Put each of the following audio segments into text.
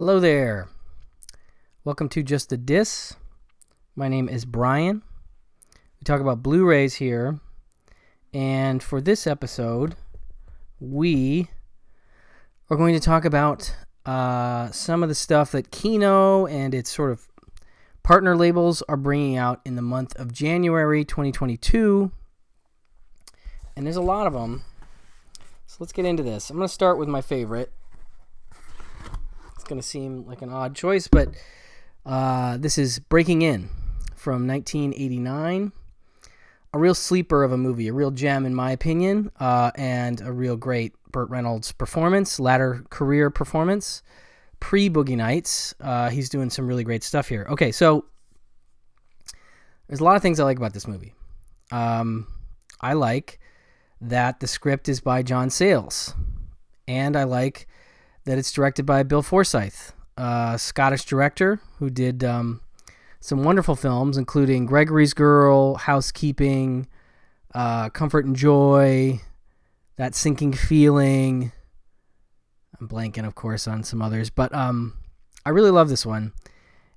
Hello there. Welcome to Just a Diss. My name is Brian. We talk about Blu-rays here. And for this episode, we are going to talk about some of the stuff that Kino and its sort of partner labels are bringing out in the month of January 2022. And there's a lot of them. So let's get into this. I'm going to start with my favorite. It's going to seem like an odd choice, but this is Breaking In from 1989. A real sleeper of a movie, a real gem in my opinion, and a real great Burt Reynolds performance, latter career performance, pre-Boogie Nights. He's doing some really great stuff here. Okay, so there's a lot of things I like about this movie. I like that the script is by John Sayles, and I like that it's directed by Bill Forsyth, a Scottish director who did some wonderful films, including Gregory's Girl, Housekeeping, Comfort and Joy, That Sinking Feeling. I'm blanking, of course, on some others, but I really love this one.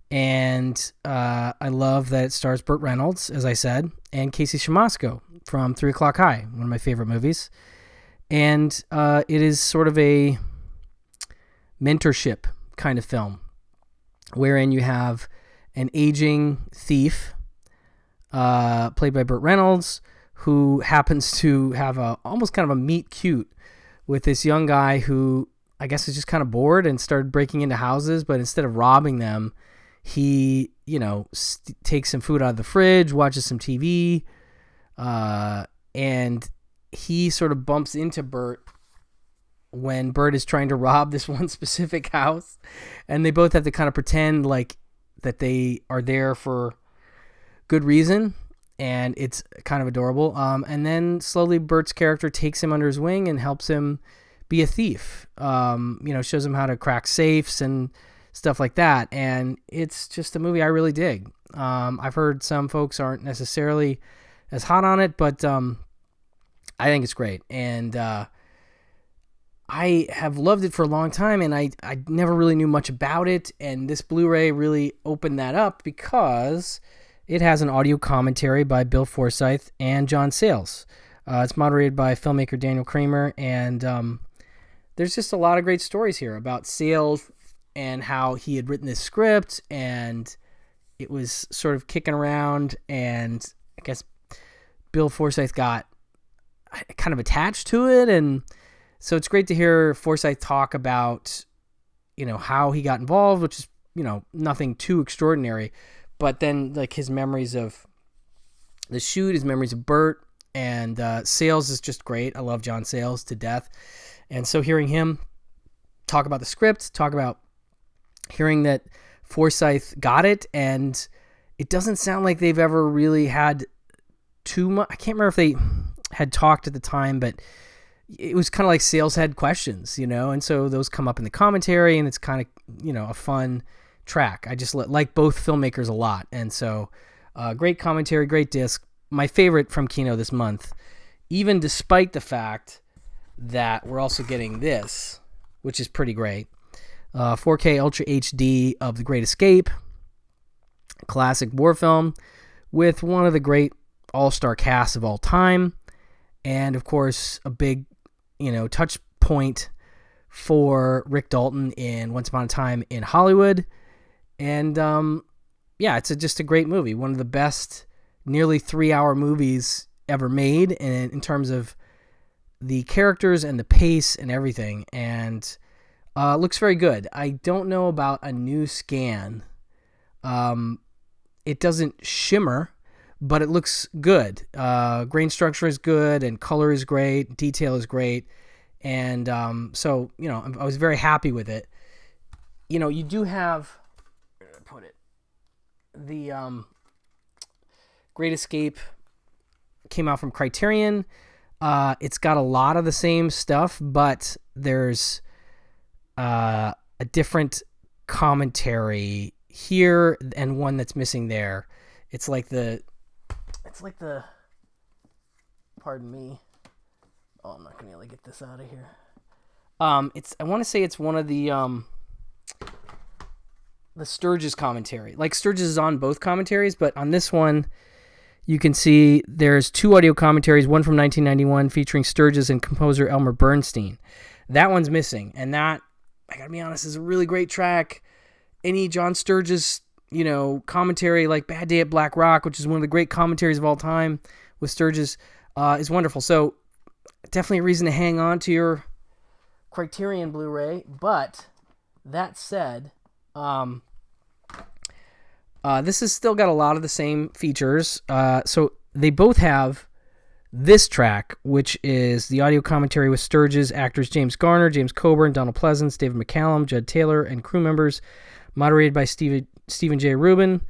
And I love that it stars Burt Reynolds, as I said, and Casey Siemaszko from 3 O'Clock High, one of my favorite movies. And it is sort of a mentorship kind of film, wherein you have an aging thief, played by Burt Reynolds, who happens to have almost kind of a meet cute with this young guy who I guess is just kind of bored and started breaking into houses, but instead of robbing them, he, takes some food out of the fridge, watches some TV, and he sort of bumps into Burt when Burt is trying to rob this one specific house, and they both have to kind of pretend like that they are there for good reason, and it's kind of adorable. And then slowly Burt's character takes him under his wing and helps him be a thief. Shows him how to crack safes and stuff like that. And it's just a movie I really dig. I've heard some folks aren't necessarily as hot on it, but I think it's great. And I have loved it for a long time, and I never really knew much about it, and this Blu-ray really opened that up because it has an audio commentary by Bill Forsyth and John Sayles. It's moderated by filmmaker Daniel Kramer, and there's just a lot of great stories here about Sayles and how he had written this script, and it was sort of kicking around, and I guess Bill Forsyth got kind of attached to it, and so it's great to hear Forsyth talk about, how he got involved, which is, nothing too extraordinary, but then like his memories of the shoot, his memories of Burt, and Sayles is just great. I love John Sayles to death. And so hearing him talk about the script, talk about hearing that Forsyth got it, and it doesn't sound like they've ever really had too much. I can't remember if they had talked at the time, but it was kind of like Sayles had questions, and so those come up in the commentary, and it's kind of, a fun track. I just like both filmmakers a lot, and so great commentary, great disc. My favorite from Kino this month, even despite the fact that we're also getting this, which is pretty great. 4K Ultra HD of The Great Escape, classic war film with one of the great all-star casts of all time, and of course a big touch point for Rick Dalton in Once Upon a Time in Hollywood. And it's just a great movie. One of the best nearly 3-hour movies ever made, and in terms of the characters and the pace and everything. And looks very good. I don't know about a new scan. It doesn't shimmer, but it looks good. Grain structure is good, and color is great, detail is great, and so I was very happy with it. You do have, where did I put it? The Great Escape came out from Criterion. It's got a lot of the same stuff, but there's a different commentary here and one that's missing there. It's like the pardon me. Oh, I'm not gonna be able to get this out of here. I want to say it's one of the the Sturges commentary. Like Sturges is on both commentaries, but on this one, you can see there's 2 audio commentaries, one from 1991 featuring Sturges and composer Elmer Bernstein. That one's missing, and that, I gotta be honest, is a really great track. Any John Sturges, commentary like Bad Day at Black Rock, which is one of the great commentaries of all time with Sturges, is wonderful. So definitely a reason to hang on to your Criterion Blu-ray. But that said, this has still got a lot of the same features. So they both have this track, which is the audio commentary with Sturges, actors James Garner, James Coburn, Donald Pleasance, David McCallum, Judd Taylor, and crew members, moderated by Stephen J. Rubin.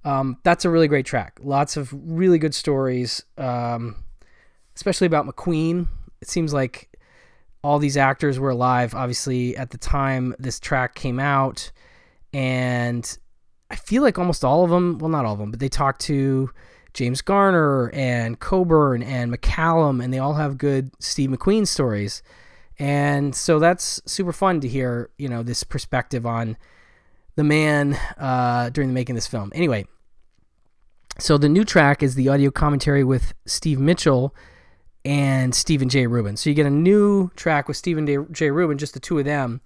That's a really great track. Lots of really good stories, especially about McQueen. It seems like all these actors were alive, obviously, at the time this track came out, and I feel like almost all of them, well, not all of them, but they talked to James Garner and Coburn and McCallum, and they all have good Steve McQueen stories. And so that's super fun to hear, this perspective on the man during the making of this film. Anyway, so the new track is the audio commentary with Steve Mitchell and Stephen J. Rubin. So you get a new track with Stephen J. Rubin, just the two of them.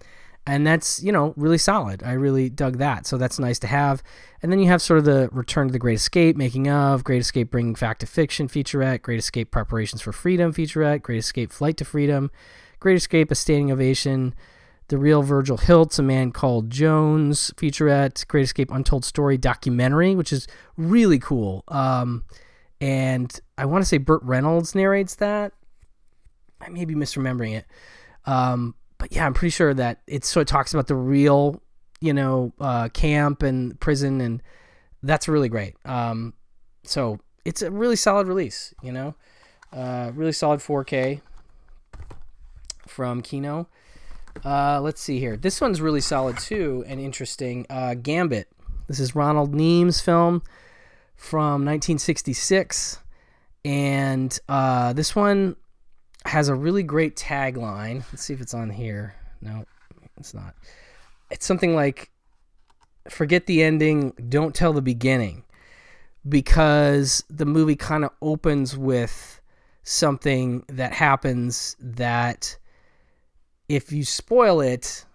And that's, really solid. I really dug that. So that's nice to have. And then you have sort of the Return to the Great Escape, Making of, Great Escape Bringing Fact to Fiction featurette, Great Escape Preparations for Freedom featurette, Great Escape Flight to Freedom, Great Escape A Standing Ovation, The Real Virgil Hiltz, A Man Called Jones featurette, Great Escape Untold Story documentary, which is really cool. And I want to say Burt Reynolds narrates that. I may be misremembering it. But yeah, I'm pretty sure that it talks about the real, camp and prison, and that's really great. So it's a really solid release, really solid 4K from Kino. Let's see here. This one's really solid too and interesting. Gambit. This is Ronald Neam's film from 1966, and this one has a really great tagline. Let's see if it's on here. No, it's not. It's something like, forget the ending, don't tell the beginning, because the movie kind of opens with something that happens that if you spoil it,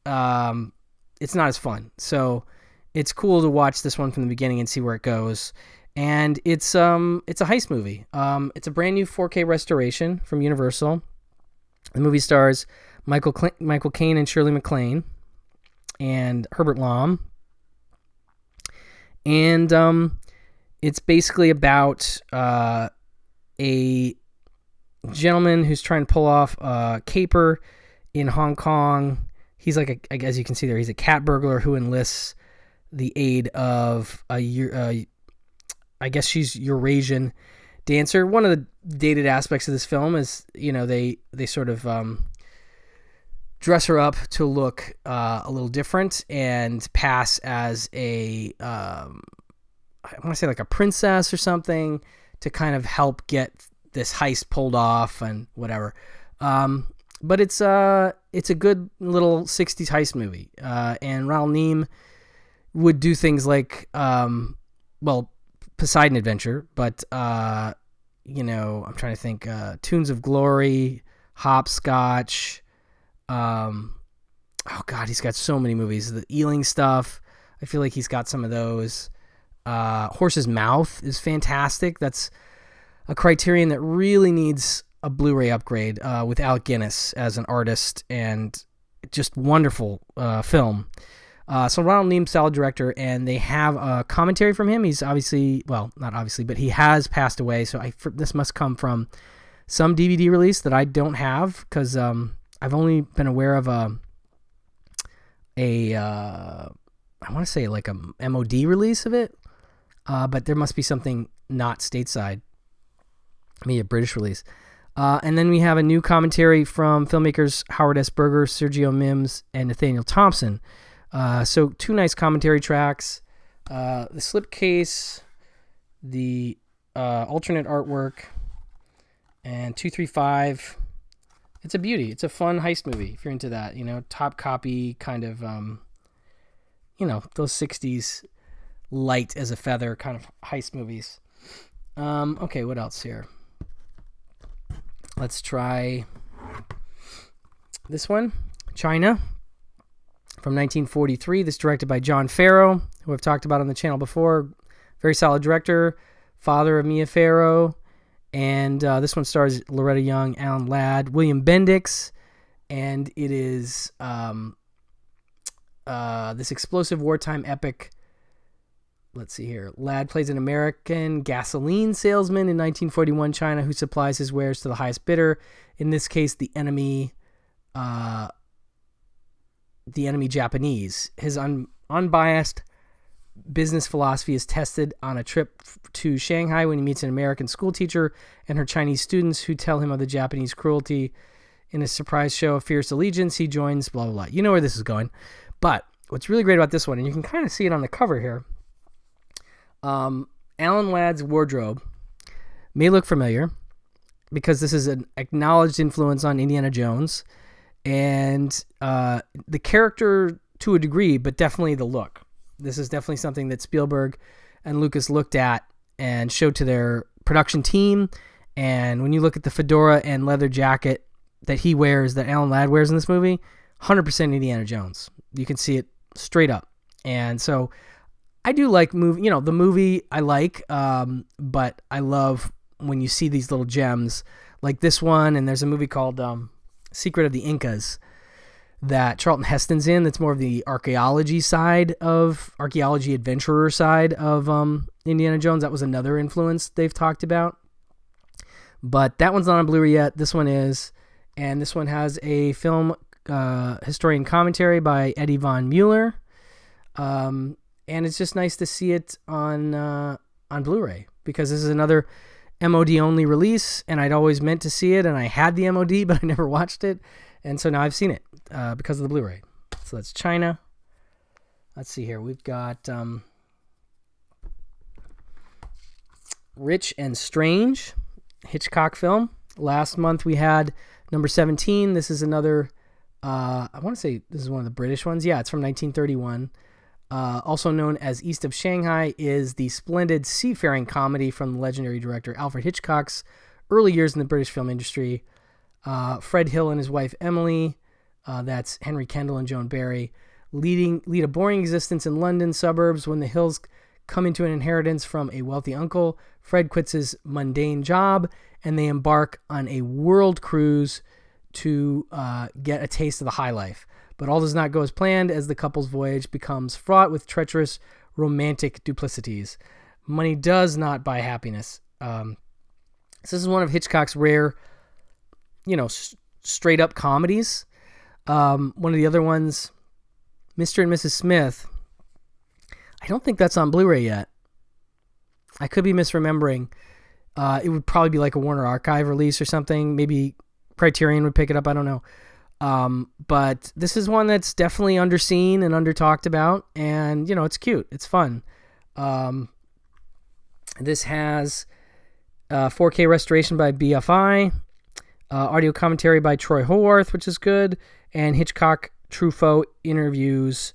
it's not as fun. So it's cool to watch this one from the beginning and see where it goes. And it's a heist movie. It's a brand new 4K restoration from Universal. The movie stars Michael Caine and Shirley MacLaine and Herbert Lom. And it's basically about a gentleman who's trying to pull off a caper in Hong Kong. He's like, as you can see there, he's a cat burglar who enlists the aid of I guess she's Eurasian dancer. One of the dated aspects of this film is, they sort of dress her up to look a little different and pass as I want to say like a princess or something, to kind of help get this heist pulled off and whatever. But it's a good little 60s heist movie. And Ronald Neam would do things like, Poseidon Adventure, but, I'm trying to think, Tunes of Glory, Hopscotch. Oh God, he's got so many movies. The Ealing stuff, I feel like he's got some of those. Horse's Mouth is fantastic. That's a Criterion that really needs a Blu-ray upgrade, with Alec Guinness as an artist, and just wonderful film. So Ronald Neam, solid director, and they have a commentary from him. He's obviously, well, not obviously, but he has passed away. So this must come from some DVD release that I don't have, because I've only been aware of I want to say like a MOD release of it, but there must be something not stateside, maybe a British release. And then we have a new commentary from filmmakers Howard S. Berger, Sergio Mims, and Nathaniel Thompson. So 2 nice commentary tracks, the slipcase, the alternate artwork, and 235. It's a beauty. It's a fun heist movie if you're into that, top copy kind of, those 60s light as a feather kind of heist movies. Okay, what else here? Let's try this one, China, from 1943. This directed by John Farrow, who I've talked about on the channel before. Very solid director, father of Mia Farrow. And this one stars Loretta Young, Alan Ladd, William Bendix. And it is this explosive wartime epic. Let's see here. Ladd plays an American gasoline salesman in 1941 China who supplies his wares to the highest bidder. In this case, the enemy Japanese. His unbiased business philosophy is tested on a trip to Shanghai when he meets an American schoolteacher and her Chinese students who tell him of the Japanese cruelty. In a surprise show of fierce allegiance, he joins blah, blah, blah. You know where this is going. But what's really great about this one, and you can kind of see it on the cover here, Alan Ladd's wardrobe may look familiar because this is an acknowledged influence on Indiana Jones, and the character to a degree, but definitely the look. This is definitely something that Spielberg and Lucas looked at and showed to their production team. And when you look at the fedora and leather jacket that he wears, that Alan Ladd wears in this movie, 100% Indiana Jones. You can see it straight up. And so I do like movie, the movie I like, but I love when you see these little gems like this one. And there's a movie called Secret of the Incas that Charlton Heston's in. That's more of the archaeology adventurer side of Indiana Jones. That was another influence they've talked about. But that one's not on Blu-ray yet. This one is. And this one has a film historian commentary by Eddie Von Mueller. And it's just nice to see it on Blu-ray because this is another MOD-only release, and I'd always meant to see it, and I had the MOD, but I never watched it. And so now I've seen it because of the Blu-ray. So that's China. Let's see here. We've got Rich and Strange, Hitchcock film. Last month we had number 17. This is another, I want to say this is one of the British ones. Yeah, it's from 1931. Also known as East of Shanghai, is the splendid seafaring comedy from the legendary director Alfred Hitchcock's early years in the British film industry. Fred Hill and his wife Emily, that's Henry Kendall and Joan Barry, lead a boring existence in London suburbs. When the Hills come into an inheritance from a wealthy uncle, Fred quits his mundane job and they embark on a world cruise to get a taste of the high life. But all does not go as planned as the couple's voyage becomes fraught with treacherous romantic duplicities. Money does not buy happiness. So this is one of Hitchcock's rare, straight up comedies. One of the other ones, Mr. and Mrs. Smith, I don't think that's on Blu-ray yet. I could be misremembering. It would probably be like a Warner Archive release or something. Maybe Criterion would pick it up. I don't know. But this is one that's definitely underseen and under talked about, and it's cute. It's fun. This has 4K restoration by BFI, audio commentary by Troy Howarth, which is good, and Hitchcock Truffaut interviews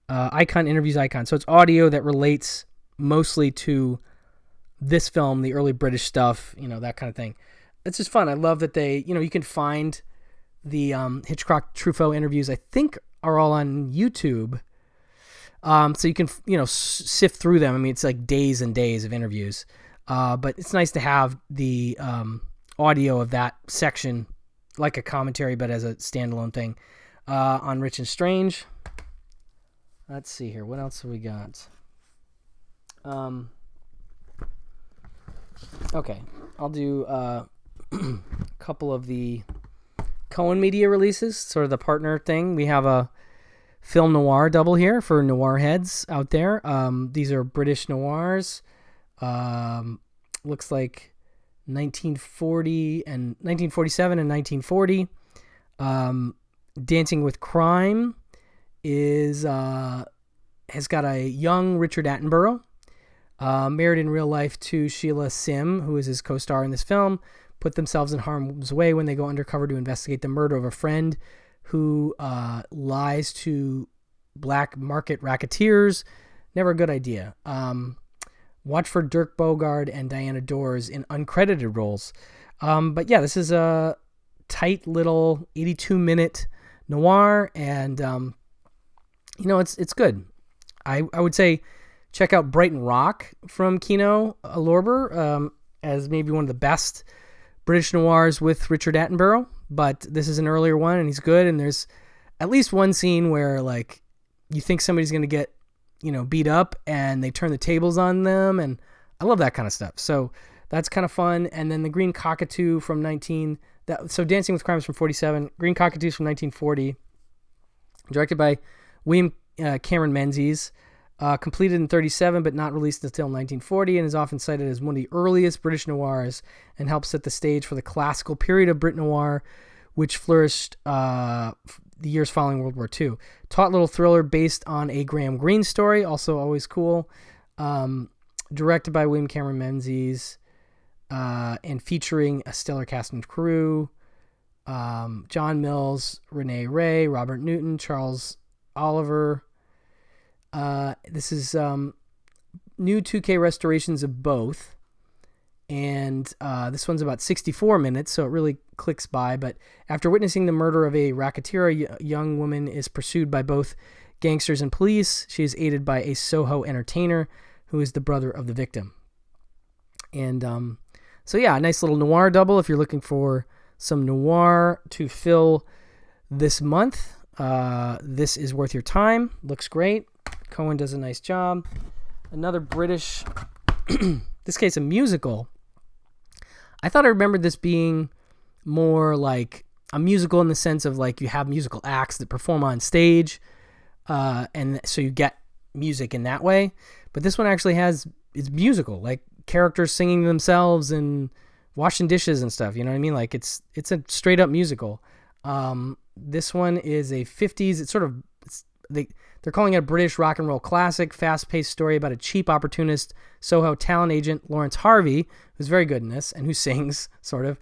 Icon. So it's audio that relates mostly to this film, the early British stuff, that kind of thing. It's just fun. I love that they, you can find the Hitchcock Truffaut interviews, I think, are all on YouTube. So you can, sift through them. I mean, it's like days and days of interviews. But it's nice to have the audio of that section, like a commentary, but as a standalone thing, on Rich and Strange. Let's see here. What else have we got? Okay. I'll do a couple of the Cohen Media releases, sort of the partner thing. We have a film noir double here for noir heads out there. These are British noirs. Looks like 1940 and 1947 and 1940. Dancing with Crime has got a young Richard Attenborough, married in real life to Sheila Sim, who is his co-star in this film. Put themselves in harm's way when they go undercover to investigate the murder of a friend who lies to black market racketeers. Never a good idea. Watch for Dirk Bogarde and Diana Dors in uncredited roles. But yeah, this is a tight little 82-minute noir, and it's good. I would say check out Brighton Rock from Kino Lorber as maybe one of the best British noirs with Richard Attenborough, but this is an earlier one, and he's good, and there's at least one scene where, like, you think somebody's going to get, beat up, and they turn the tables on them, and I love that kind of stuff. So that's kind of fun. And then The Green Cockatoo from Dancing with Crimes from 47, Green Cockatoos from 1940, directed by William Cameron Menzies, completed in 37 but not released until 1940, and is often cited as one of the earliest British noirs and helped set the stage for the classical period of Brit Noir, which flourished the years following World War II. Taut little thriller based on a Graham Greene story, also always cool. Directed by William Cameron Menzies, and featuring a stellar cast and crew. John Mills, Renee Ray, Robert Newton, Charles Oliver. This is new 2K restorations of both, and this one's about 64 minutes, so it really clicks by. But after witnessing the murder of a racketeer, a young woman is pursued by both gangsters and police. She is aided by a Soho entertainer who is the brother of the victim. And so yeah, a nice little noir double if you're looking for some noir to fill this month. This is worth your time. Looks great. Cohen does a nice job. Another British, this case a musical. I thought I remembered this being more like a musical in the sense of, like, you have musical acts that perform on stage, and so you get music in that way. But this one actually it's musical, like characters singing themselves and washing dishes and stuff. You know what I mean? Like it's a straight up musical. This one is a 50s. They're calling it a British rock and roll classic, fast-paced story about a cheap opportunist Soho talent agent, Lawrence Harvey, who's very good in this and who sings, sort of,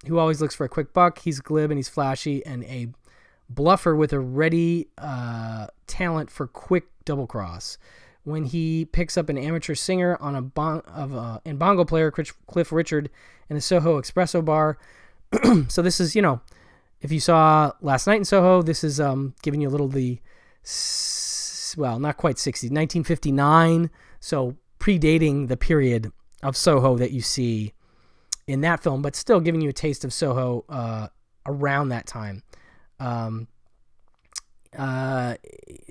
who always looks for a quick buck. He's glib and he's flashy and a bluffer with a ready talent for quick double cross. When he picks up an amateur singer on and bongo player Cliff Richard in a Soho espresso bar. So this is, if you saw Last Night in Soho, this is giving you a little not quite 60s, 1959. So predating the period of Soho that you see in that film, but still giving you a taste of Soho around that time.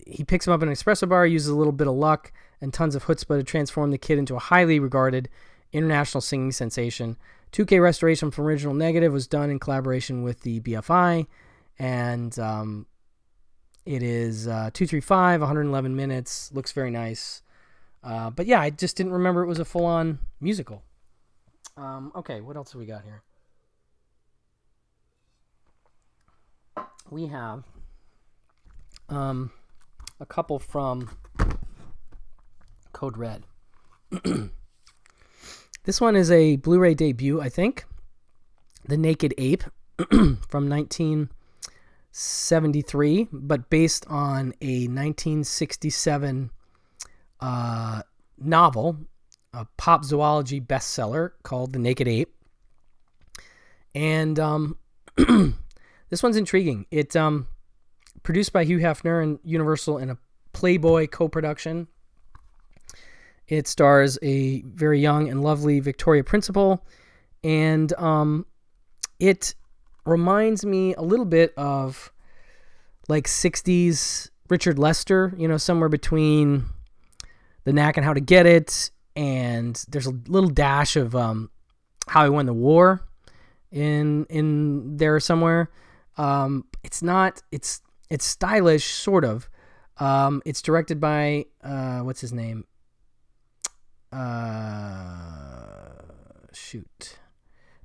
He picks him up in an espresso bar, uses a little bit of luck and tons of chutzpah to transform the kid into a highly regarded international singing sensation. 2K restoration from original negative was done in collaboration with the BFI, and it is 235, 111 minutes. Looks very nice. But yeah, I just didn't remember it was a full-on musical. Okay, what else have we got here? We have a couple from Code Red. This one is a Blu-ray debut, I think. The Naked Ape from 1973, but based on a 1967 novel, a pop zoology bestseller called The Naked Ape. And this one's intriguing. It's produced by Hugh Hefner and Universal in a Playboy co-production. It stars a very young and lovely Victoria Principal, and it reminds me a little bit of like 60s Richard Lester, somewhere between The Knack and How to Get It, and there's a little dash of How He Won the War in there somewhere. It's stylish, sort of. It's directed by what's his name?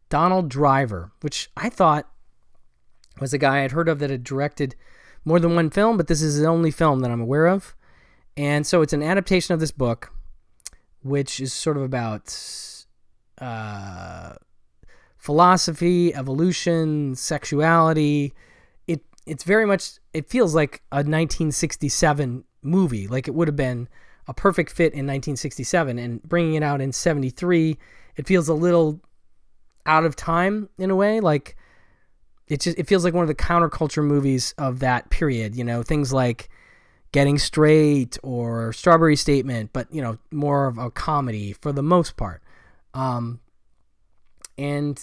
Donald Driver, which I thought was a guy I'd heard of that had directed more than one film, but this is the only film that I'm aware of. And so it's an adaptation of this book, which is sort of about philosophy, evolution, sexuality. it's very much, it feels like a 1967 movie. Like it would have been a perfect fit in 1967, and bringing it out in 73, it feels a little out of time in a way. Like it feels like one of the counterculture movies of that period, things like Getting Straight or Strawberry Statement, but more of a comedy for the most part. And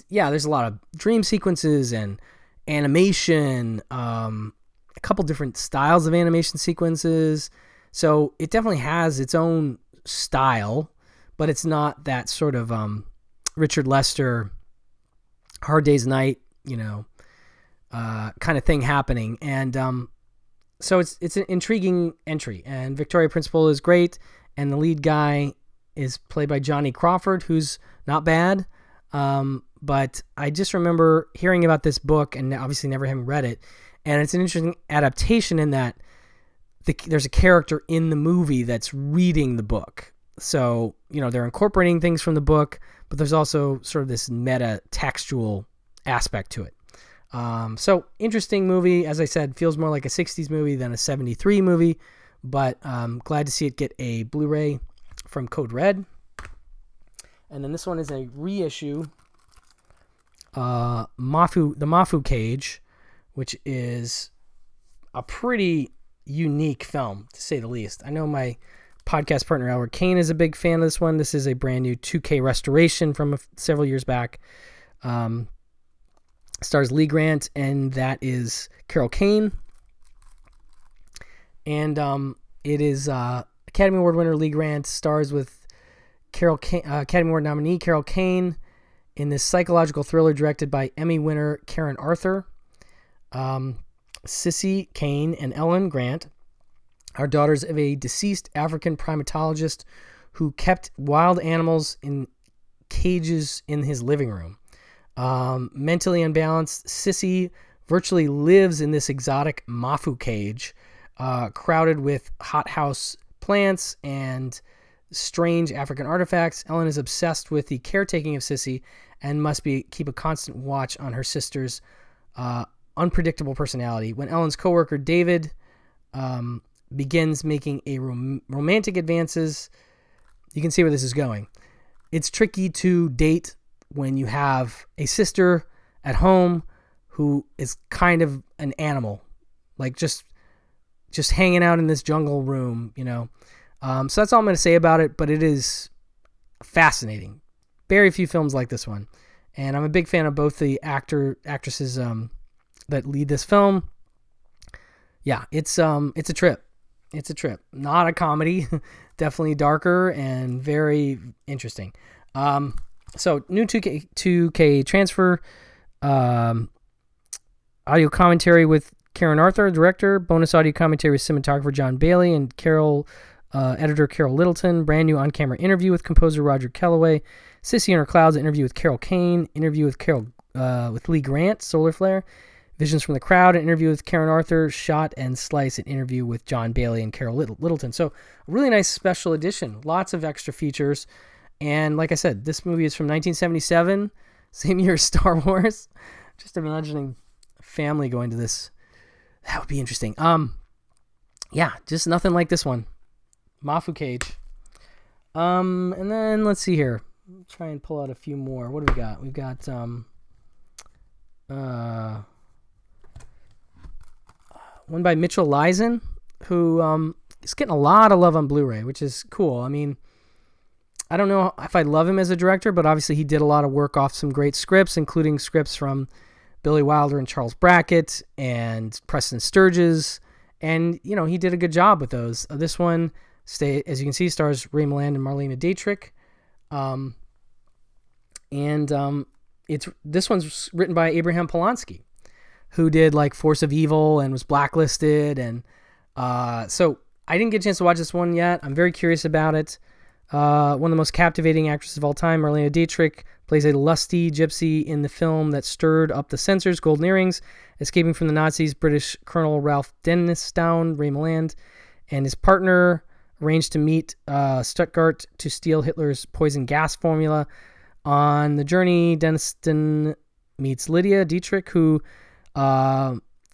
yeah, there's a lot of dream sequences and animation, a couple different styles of animation sequences. So it definitely has its own style, but it's not that sort of Richard Lester, Hard Day's Night, kind of thing happening. And so it's an intriguing entry. And Victoria Principal is great, and the lead guy is played by Johnny Crawford, who's not bad. But I just remember hearing about this book and obviously never having read it. And it's an interesting adaptation in that there's a character in the movie that's reading the book. So, they're incorporating things from the book, but there's also sort of this meta textual aspect to it. So interesting movie. As I said, feels more like a 60s movie than a 73 movie, but glad to see it get a Blu-ray from Code Red. And then this one is a reissue, the Mafu Cage, which is a pretty unique film, to say the least. I know my podcast partner Albert Kane is a big fan of this one. This is a brand new 2K restoration from several years back. Stars Lee Grant, and that is Carol Kane. And it is Academy Award winner Lee Grant stars with Academy Award nominee Carol Kane in this psychological thriller directed by Emmy winner Karen Arthur. Sissy Kane and Ellen Grant are daughters of a deceased African primatologist who kept wild animals in cages in his living room. Mentally unbalanced, Sissy virtually lives in this exotic Mafu Cage, crowded with hothouse plants and strange African artifacts. Ellen is obsessed with the caretaking of Sissy and must keep a constant watch on her sister's unpredictable personality. When Ellen's coworker David begins making romantic advances, you can see where this is going. It's tricky to date when you have a sister at home who is kind of an animal, like just hanging out in this jungle room, So that's all I'm going to say about it, but it is fascinating. Very few films like this one. And I'm a big fan of both the actresses that lead this film. Yeah, it's a trip. It's a trip. Not a comedy. Definitely darker and very interesting. So new 2K transfer, audio commentary with Karen Arthur, director, bonus audio commentary with cinematographer John Bailey and editor Carol Littleton, brand new on-camera interview with composer Roger Kellaway, Sissy in Her Clouds, interview with Carol Kane, interview with Lee Grant, Solar Flare, Visions from the Crowd, an interview with Karen Arthur, Shot and Slice, an interview with John Bailey and Carol Littleton. So a really nice special edition, lots of extra features. And like I said, this movie is from 1977, same year as Star Wars. Just imagining a family going to this. That would be interesting. Yeah, just nothing like this one. Mafu Cage. And then let's see here. Try and pull out a few more. What do we got? We've got one by Mitchell Leisen, who is getting a lot of love on Blu-ray, which is cool. I mean, I don't know if I love him as a director, but obviously he did a lot of work off some great scripts, including scripts from Billy Wilder and Charles Brackett and Preston Sturges. And, he did a good job with those. This one, as you can see, stars Ray Milland and Marlena Dietrich. This one's written by Abraham Polanski, who did like Force of Evil and was blacklisted. And so I didn't get a chance to watch this one yet. I'm very curious about it. One of the most captivating actresses of all time, Marlena Dietrich, plays a lusty gypsy in the film that stirred up the censors, Golden Earrings. Escaping from the Nazis, British Colonel Ralph Dennisstown, Ray Milland, and his partner arranged to meet Stuttgart to steal Hitler's poison gas formula. On the journey, Denniston meets Lydia Dietrich, who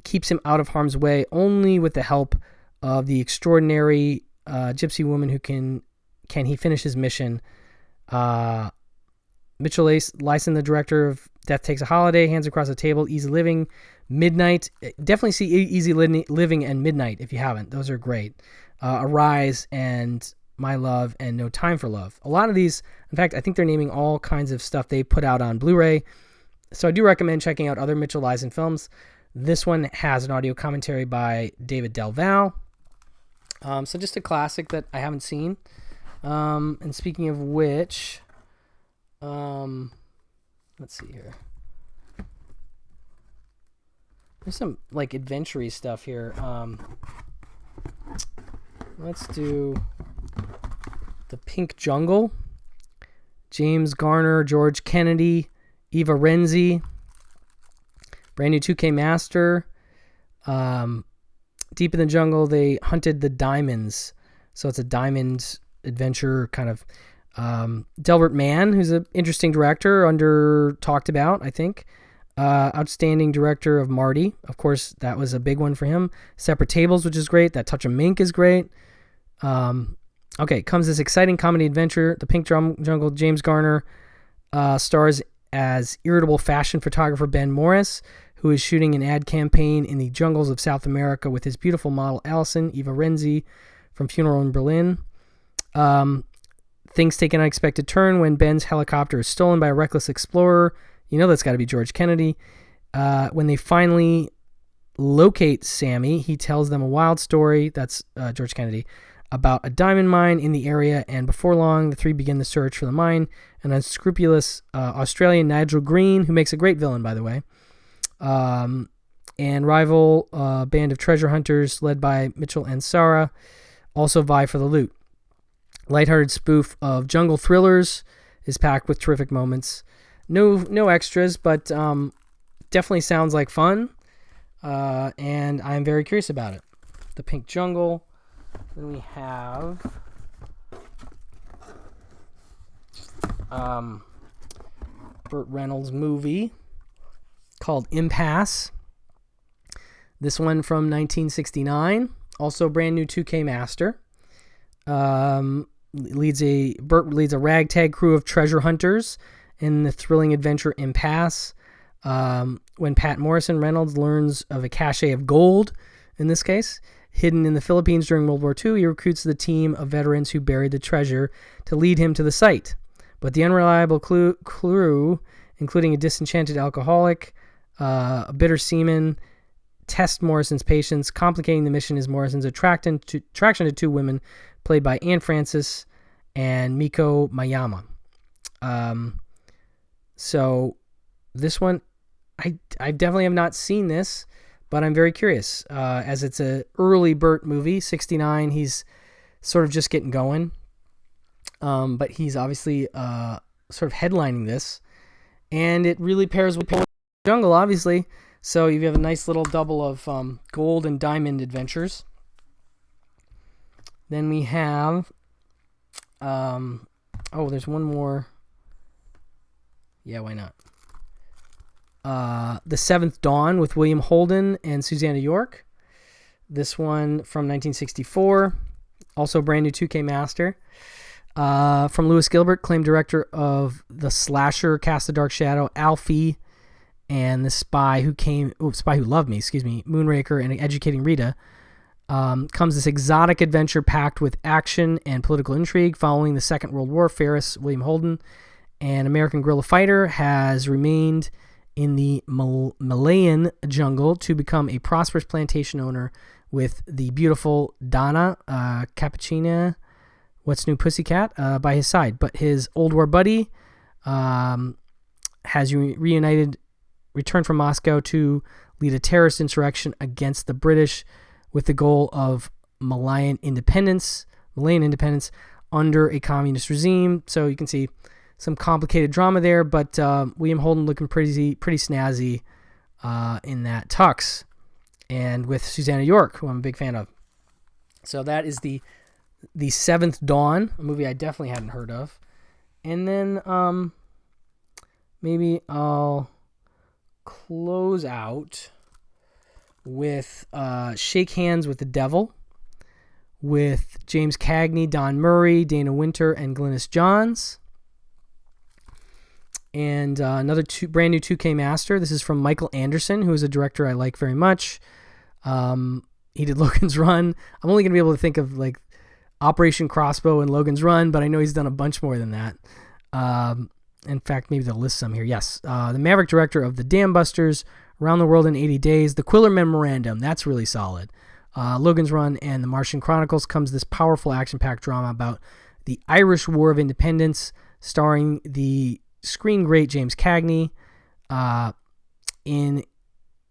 keeps him out of harm's way only with the help of the extraordinary gypsy woman who can he finish his mission. Mitchell Leisen, the director of Death Takes a Holiday, Hands Across the Table, Easy Living, Midnight. Definitely see Easy Living and Midnight if you haven't. Those are great. Arise and My Love and No Time for Love. A lot of these, in fact, I think they're naming all kinds of stuff they put out on Blu-ray. So I do recommend checking out other Mitchell Leisen films. This one has an audio commentary by David Del Val. So just a classic that I haven't seen. And speaking of which, let's see here. There's some like adventure-y stuff here. Let's do The Pink Jungle. James Garner, George Kennedy, Eva Renzi. Brand new 2K Master. Deep in the Jungle, they hunted the diamonds. So it's a diamond adventure kind of. Delbert Mann, who's an interesting director, talked about, I think. Outstanding director of Marty. Of course, that was a big one for him. Separate Tables, which is great. That Touch of Mink is great. Okay, comes this exciting comedy adventure. The Pink Jungle, James Garner stars as irritable fashion photographer Ben Morris, who is shooting an ad campaign in the jungles of South America with his beautiful model Allison, Eva Renzi, from Funeral in Berlin. Things take an unexpected turn when Ben's helicopter is stolen by a reckless explorer. You know that's got to be George Kennedy. When they finally locate Sammy, he tells them a wild story, that's George Kennedy, about a diamond mine in the area, and before long, the three begin the search for the mine. An unscrupulous Australian, Nigel Green, who makes a great villain, by the way, and rival band of treasure hunters led by Mitchell and Sarah also vie for the loot. Lighthearted spoof of jungle thrillers is packed with terrific moments. No extras, but definitely sounds like fun, and I'm very curious about it. The Pink Jungle. Then we have Burt Reynolds movie called Impasse. This one from 1969, also brand new 2K Master. Burt leads a ragtag crew of treasure hunters in the thrilling adventure Impasse. When Pat Morrison Reynolds learns of a cache of gold, in this case, hidden in the Philippines during World War II, he recruits the team of veterans who buried the treasure to lead him to the site. But the unreliable crew, including a disenchanted alcoholic, a bitter seaman, test Morrison's patience. Complicating the mission is Morrison's attraction to two women played by Anne Francis and Miko Mayama. So this one, I definitely have not seen this, but I'm very curious, as it's an early Burt movie, 69. He's sort of just getting going, but he's obviously sort of headlining this, and it really pairs with Jungle, obviously. So you have a nice little double of gold and diamond adventures. Then we have, there's one more. Yeah, why not? The Seventh Dawn with William Holden and Susanna York. This one from 1964. Also brand new 2K Master. From Lewis Gilbert, acclaimed director of the slasher Cast the Dark Shadow, Alfie, and the Spy Who Loved Me, Moonraker, and Educating Rita. Comes this exotic adventure packed with action and political intrigue following the Second World War. Ferris, William Holden, an American guerrilla fighter, has remained in the Malayan jungle to become a prosperous plantation owner with the beautiful Donna Cappuccina, What's New Pussycat, by his side. But his old war buddy has returned from Moscow to lead a terrorist insurrection against the British with the goal of Malayan independence under a communist regime. So you can see some complicated drama there, but William Holden looking pretty snazzy in that tux, and with Susanna York, who I'm a big fan of. So that is the Seventh Dawn, a movie I definitely hadn't heard of. And then maybe I'll close out with Shake Hands with the Devil, with James Cagney, Don Murray, Dana Winter, and Glynis Johns. And another brand new 2K master. This is from Michael Anderson, who is a director I like very much. He did Logan's Run. I'm only going to be able to think of like Operation Crossbow and Logan's Run, but I know he's done a bunch more than that. In fact, maybe they'll list some here. Yes. The Maverick director of The Dam Busters, Around the World in 80 Days, The Quiller Memorandum. That's really solid. Logan's Run and The Martian Chronicles comes this powerful action-packed drama about the Irish War of Independence, starring the screen great James Cagney. In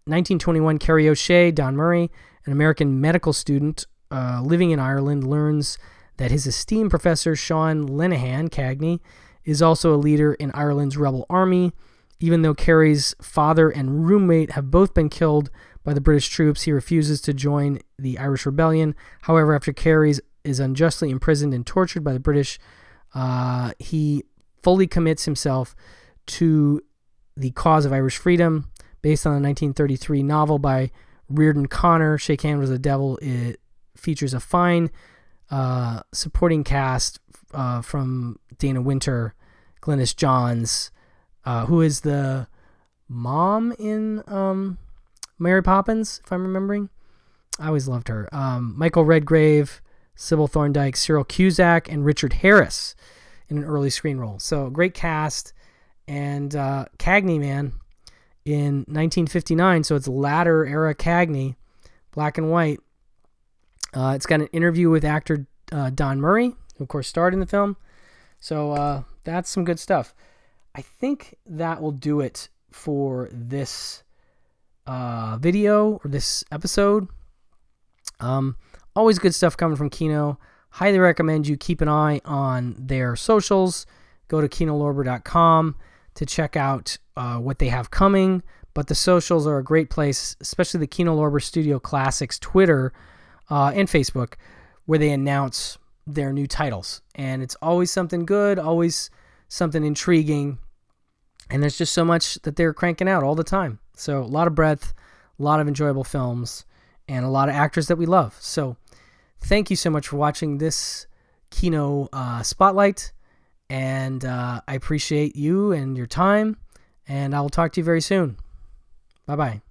1921, Carrie O'Shea, Don Murray, an American medical student living in Ireland, learns that his esteemed professor, Sean Lenihan Cagney, is also a leader in Ireland's rebel army. Even though Carrie's father and roommate have both been killed by the British troops, he refuses to join the Irish rebellion. However, after Carrie is unjustly imprisoned and tortured by the British, he fully commits himself to the cause of Irish freedom. Based on the 1933 novel by Reardon Connor, Shake Hands with the Devil, it features a fine supporting cast from Dana Winter, Glynis Johns, who is the mom in Mary Poppins, if I'm remembering. I always loved her. Michael Redgrave, Sybil Thorndike, Cyril Cusack, and Richard Harris in an early screen role. So great cast. And Cagney, man, in 1959, so it's latter era Cagney, black and white. It's got an interview with actor Don Murray, who of course starred in the film. So that's some good stuff. I think that will do it for this video or this episode. Always good stuff coming from Kino. Highly recommend you keep an eye on their socials. Go to kinolorber.com to check out what they have coming. But the socials are a great place, especially the Kino Lorber Studio Classics Twitter and Facebook, where they announce their new titles. And it's always something good, always something intriguing. And there's just so much that they're cranking out all the time. So a lot of breadth, a lot of enjoyable films, and a lot of actors that we love. So thank you so much for watching this Kino Spotlight. And I appreciate you and your time. And I will talk to you very soon. Bye-bye.